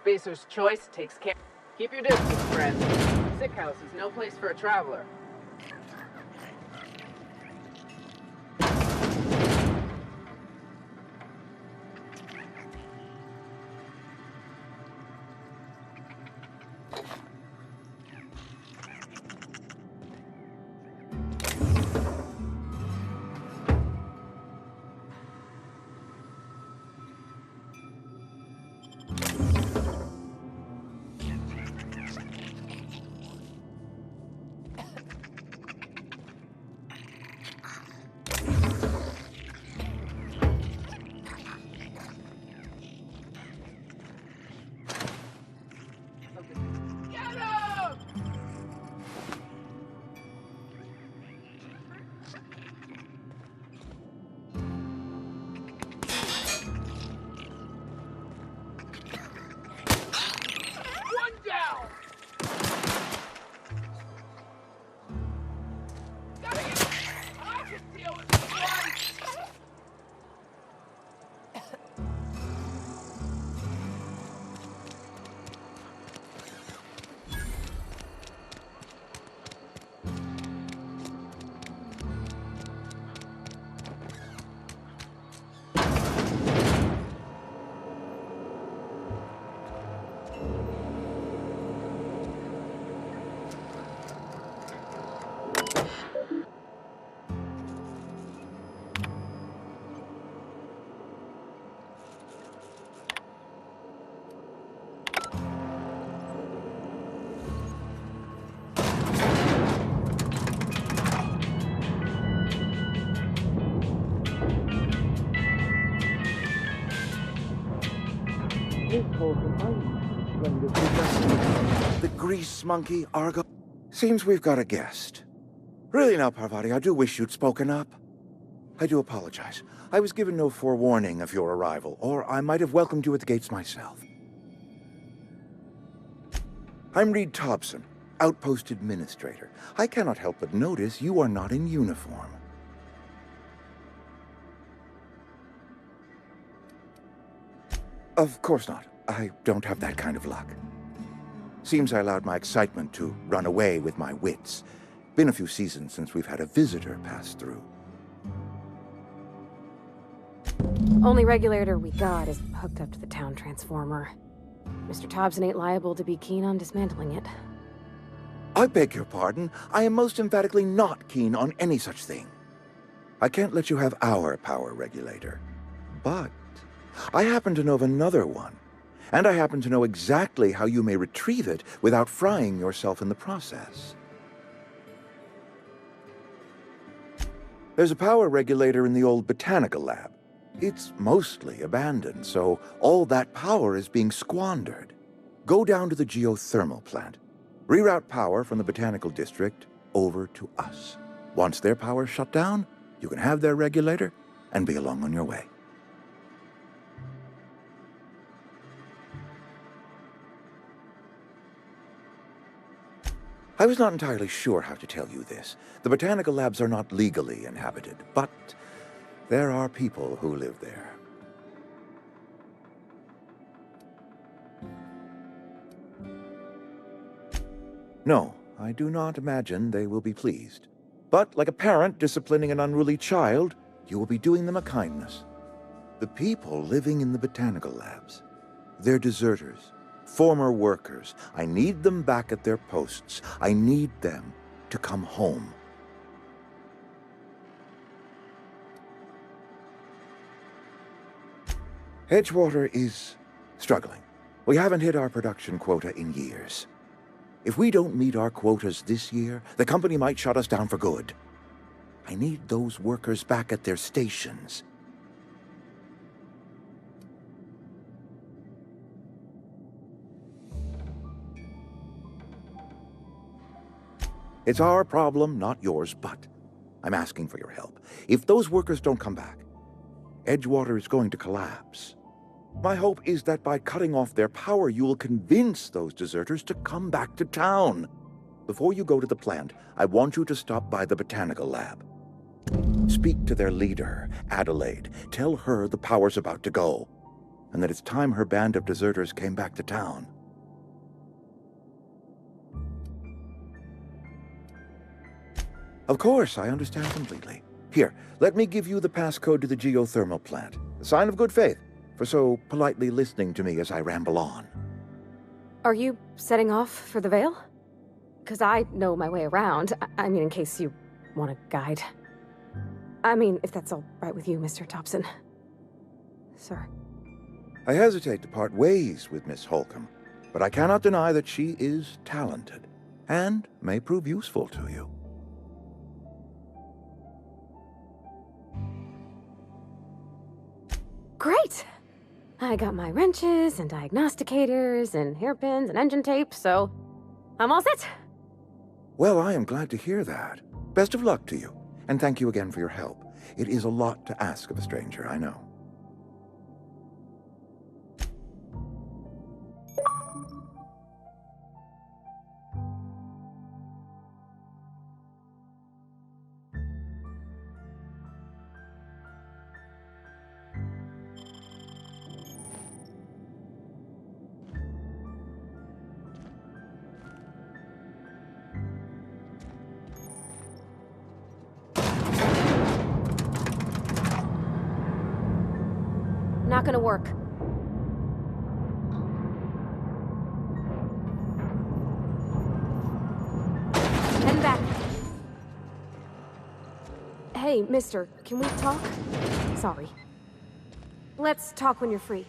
Spacer's Choice takes care. Keep your distance, friend. Sick house is no place for a traveler. The grease monkey, Argo. Seems we've got a guest. Really now, Parvati, I do wish you'd spoken up. I do apologize. I was given no forewarning of your arrival, or I might have welcomed you at the gates myself. I'm Reed Thompson, Outpost Administrator. I cannot help but notice you are not in uniform. Of course not. I don't have that kind of luck. Seems I allowed my excitement to run away with my wits. Been a few seasons since we've had a visitor pass through. Only regulator we got is hooked up to the town transformer. Mr. Thompson ain't liable to be keen on dismantling it. I beg your pardon. I am most emphatically not keen on any such thing. I can't let you have our power regulator. But I happen to know of another one. And I happen to know exactly how you may retrieve it without frying yourself in the process. There's a power regulator in the old botanical lab. It's mostly abandoned, so all that power is being squandered. Go down to the geothermal plant. Reroute power from the botanical district over to us. Once their power's shut down, you can have their regulator and be along on your way. I was not entirely sure how to tell you this. The botanical labs are not legally inhabited, but there are people who live there. No, I do not imagine they will be pleased. But like a parent disciplining an unruly child, you will be doing them a kindness. The people living in the botanical labs, they're deserters. Former workers. I need them back at their posts. I need them to come home. Edgewater is struggling. We haven't hit our production quota in years. If we don't meet our quotas this year, the company might shut us down for good. I need those workers back at their stations. It's our problem, not yours, but I'm asking for your help. If those workers don't come back, Edgewater is going to collapse. My hope is that by cutting off their power, you will convince those deserters to come back to town. Before you go to the plant, I want you to stop by the botanical lab. Speak to their leader, Adelaide. Tell her the power's about to go. and that it's time her band of deserters came back to town. Of course, I understand completely. Here, let me give you the passcode to the geothermal plant. A sign of good faith, for so politely listening to me as I ramble on. Are you setting off for the Vale? Because I know my way around. I mean, in case you want a guide. I mean, if that's all right with you, Mr. Thompson. Sir. I hesitate to part ways with Miss Holcomb, but I cannot deny that she is talented, and may prove useful to you. Great! I got my wrenches and diagnosticators and hairpins and engine tape, so I'm all set. Well, I am glad to hear that. Best of luck to you, and thank you again for your help. It is a lot to ask of a stranger, I know. Not gonna work. Heading back. Hey, mister, can we talk? Sorry. Let's talk when you're free.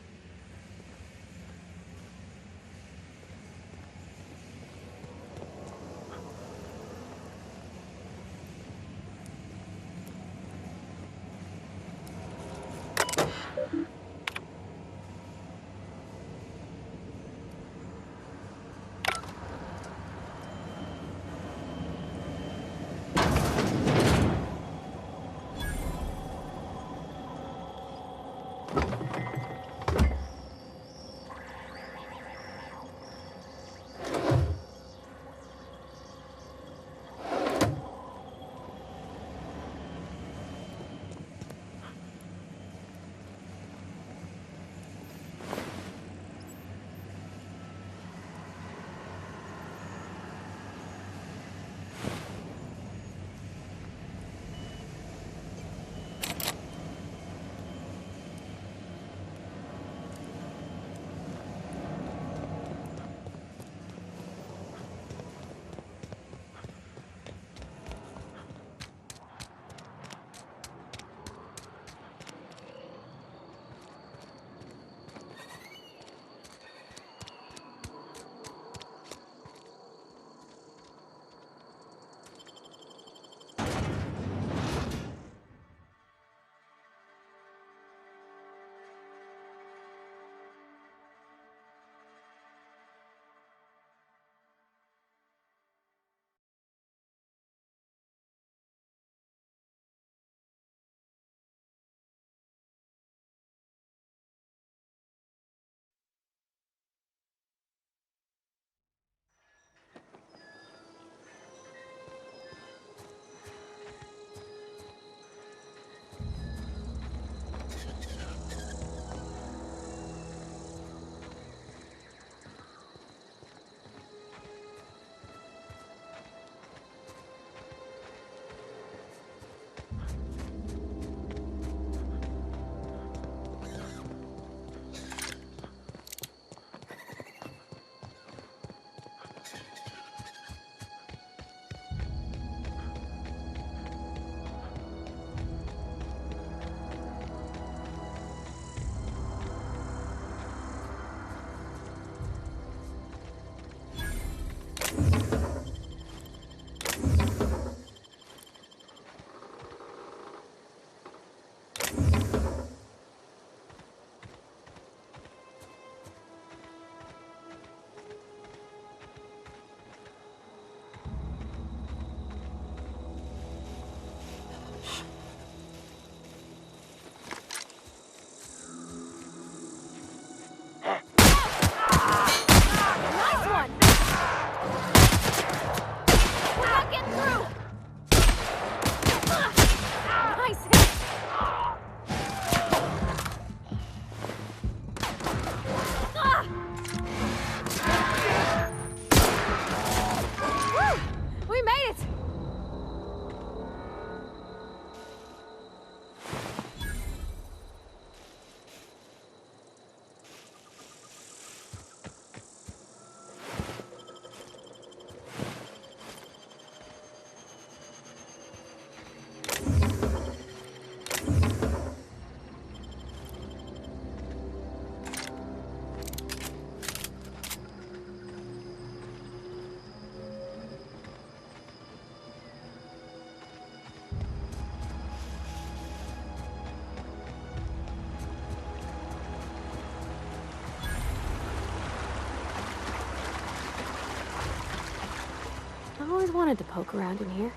always wanted to poke around in here.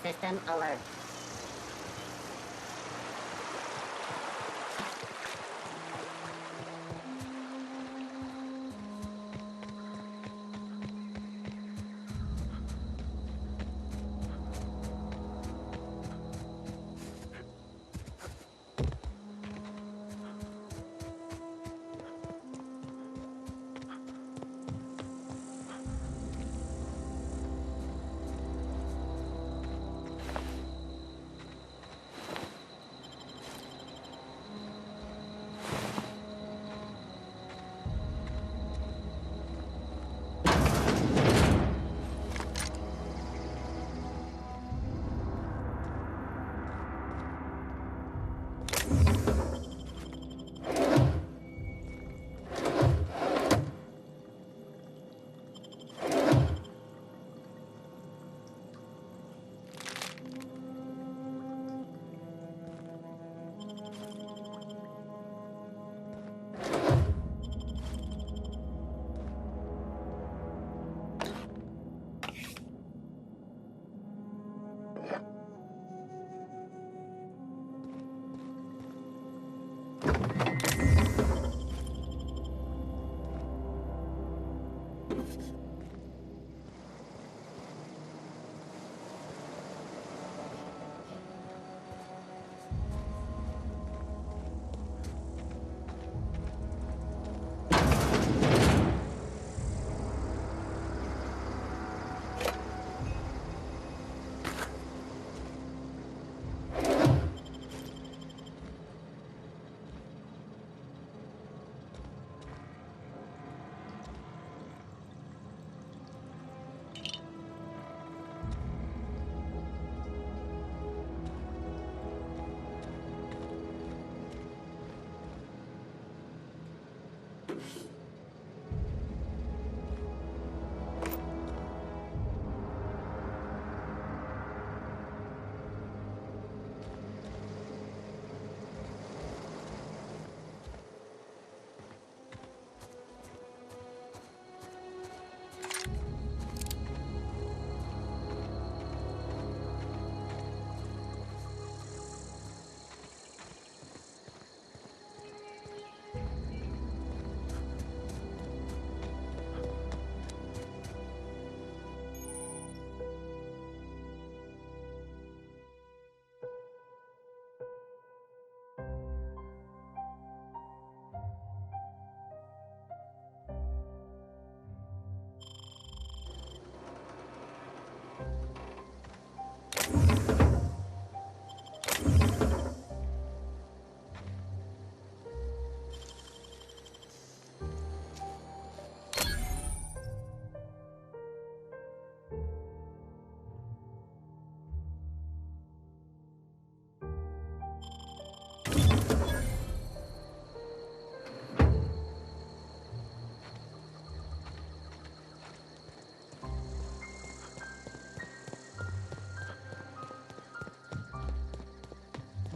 System alert.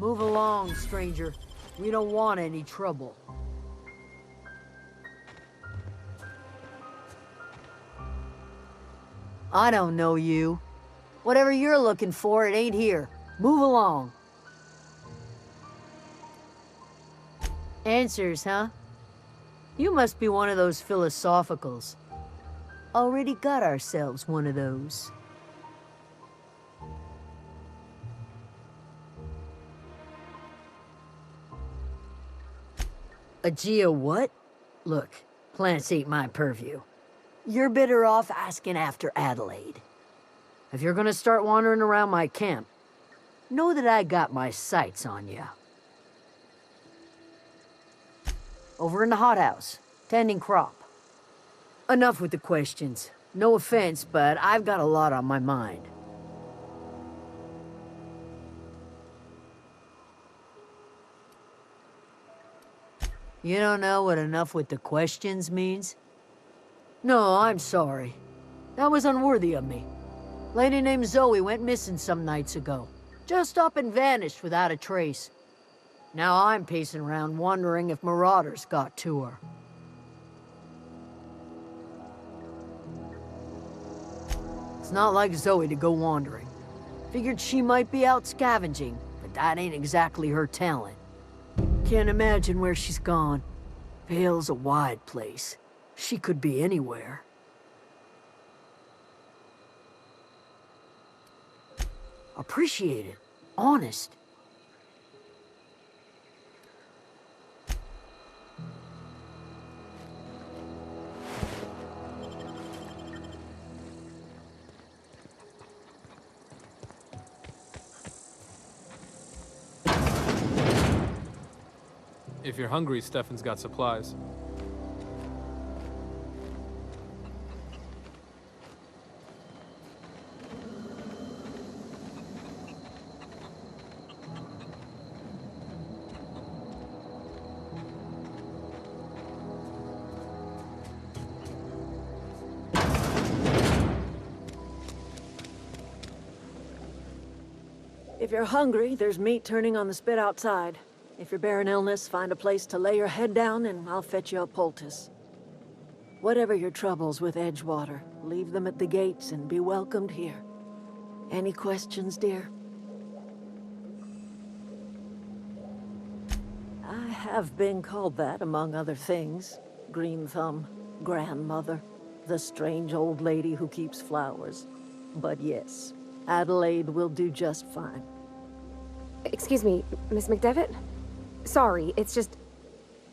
Move along, stranger. We don't want any trouble. I don't know you. Whatever you're looking for, it ain't here. Move along. Answers, huh? You must be one of those philosophicals. Already got ourselves one of those. A geo what? Look, plants ain't my purview. You're better off asking after Adelaide. If you're gonna start wandering around my camp, know that I got my sights on you. Over in the hothouse, tending crop. Enough with the questions. No offense, but I've got a lot on my mind. You don't know what enough with the questions means? No, I'm sorry. That was unworthy of me. Lady named Zoe went missing some nights ago. Just up and vanished without a trace. Now I'm pacing around wondering if marauders got to her. It's not like Zoe to go wandering. Figured she might be out scavenging, but that ain't exactly her talent. Can't imagine where she's gone. Vale's a wide place. She could be anywhere. Appreciate it. Honest. If you're hungry, Stefan's got supplies. If you're hungry, there's meat turning on the spit outside. If you're bearing illness, find a place to lay your head down and I'll fetch you a poultice. Whatever your troubles with Edgewater, leave them at the gates and be welcomed here. Any questions, dear? I have been called that, among other things. Green Thumb, grandmother, the strange old lady who keeps flowers. But yes, Adelaide will do just fine. Excuse me, Miss McDevitt? Sorry, it's just...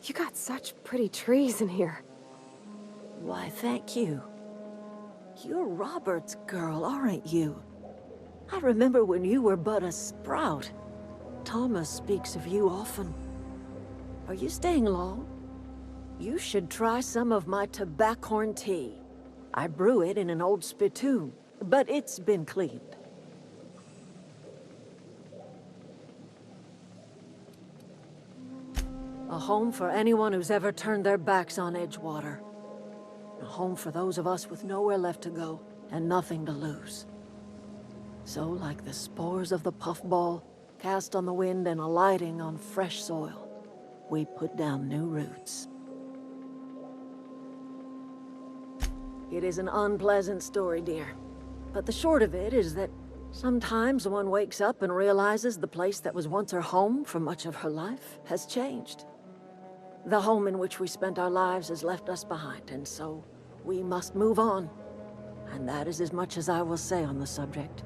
You got such pretty trees in here. Why, thank you. You're Robert's girl, aren't you? I remember when you were but a sprout. Thomas speaks of you often. Are you staying long? You should try some of my tobaccorn tea. I brew it in an old spittoon, but it's been cleaned. A home for anyone who's ever turned their backs on Edgewater. A home for those of us with nowhere left to go and nothing to lose. So, like the spores of the puffball, cast on the wind and alighting on fresh soil, we put down new roots. It is an unpleasant story, dear. But the short of it is that sometimes one wakes up and realizes the place that was once her home for much of her life has changed. The home in which we spent our lives has left us behind, and so we must move on. And that is as much as I will say on the subject.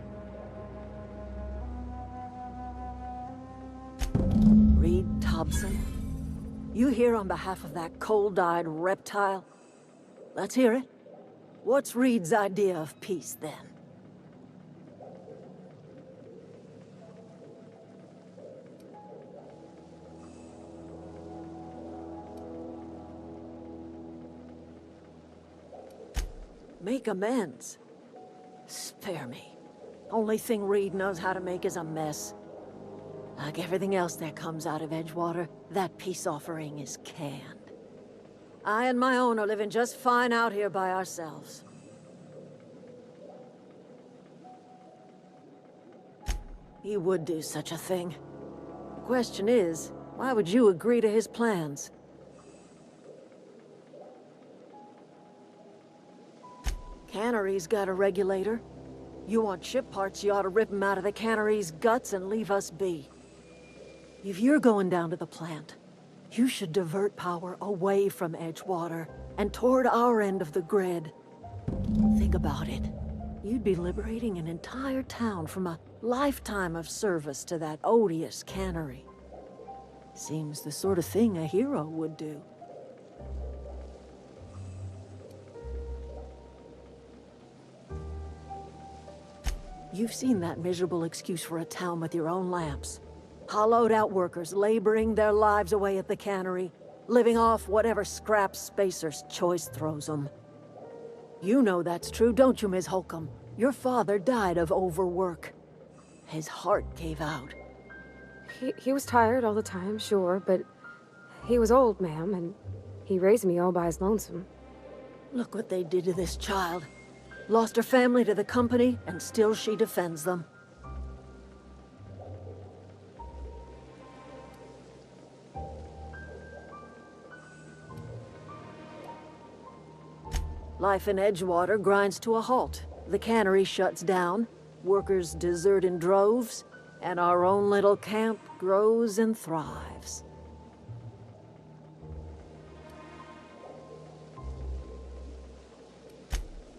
Reed Thompson, you here on behalf of that cold-eyed reptile? Let's hear it. What's Reed's idea of peace, then? Make amends. Spare me. Only thing Reed knows how to make is a mess. Like everything else that comes out of Edgewater, that peace offering is canned. I and my own are living just fine out here by ourselves. He would do such a thing. The question is, why would you agree to his plans? Cannery's got a regulator. You want ship parts, you ought to rip them out of the cannery's guts and leave us be. If you're going down to the plant, you should divert power away from Edgewater and toward our end of the grid. Think about it. You'd be liberating an entire town from a lifetime of service to that odious cannery. Seems the sort of thing a hero would do. You've seen that miserable excuse for a town with your own lamps. Hollowed-out workers laboring their lives away at the cannery, living off whatever scraps Spacer's choice throws them. You know that's true, don't you, Ms. Holcomb? Your father died of overwork. His heart gave out. He was tired all the time, sure, but he was old, ma'am, and he raised me all by his lonesome. Look what they did to this child. Lost her family to the company, and still she defends them. Life in Edgewater grinds to a halt. The cannery shuts down, workers desert in droves, and our own little camp grows and thrives.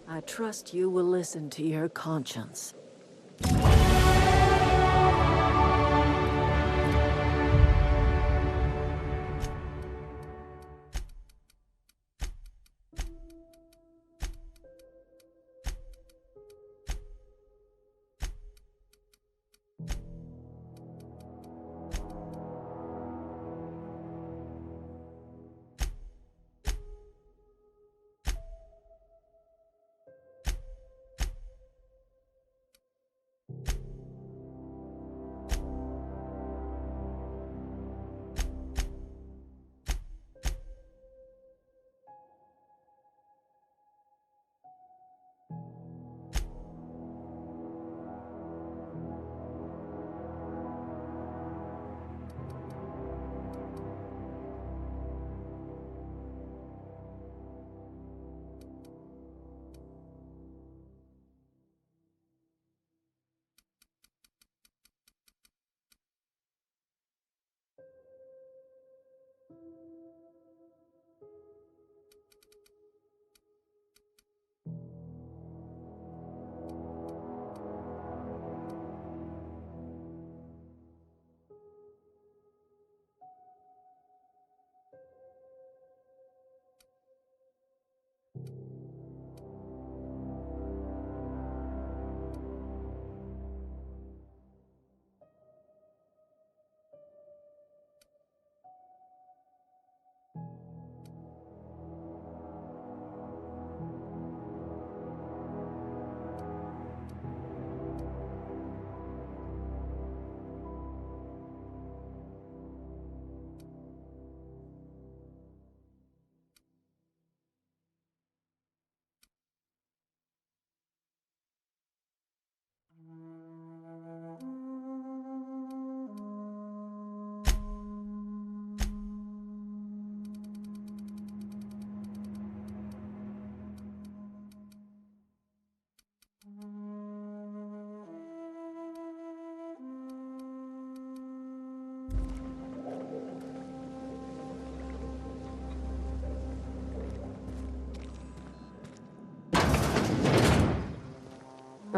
I trust you will listen to your conscience.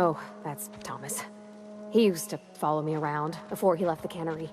Oh, that's Thomas. He used to follow me around before he left the cannery.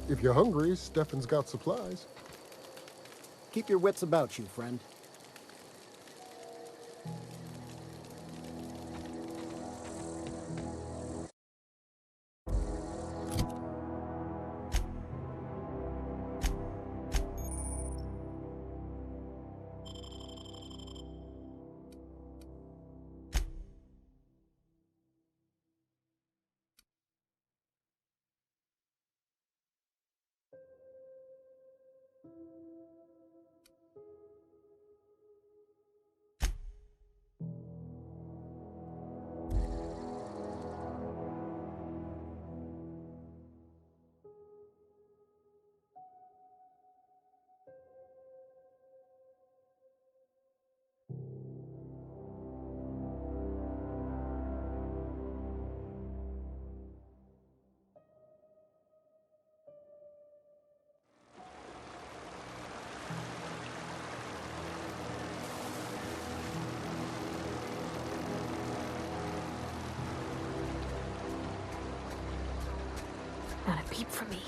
If you're hungry, Stefan's got supplies. Keep your wits about you, friend. Not a peep from me.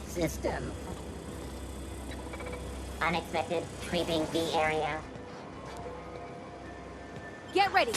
System. Unexpected creeping the area. Get ready!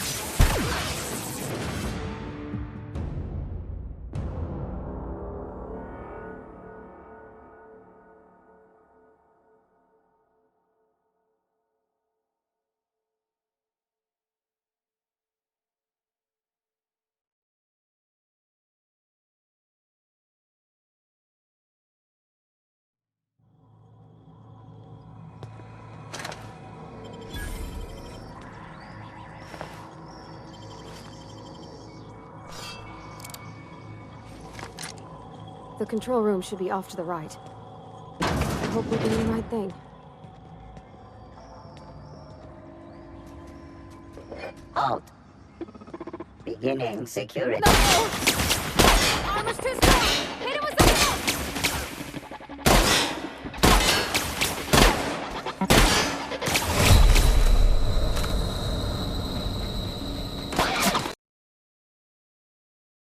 The control room should be off to the right. I hope we're doing the right thing. Halt. Beginning security. No! Armor's too strong!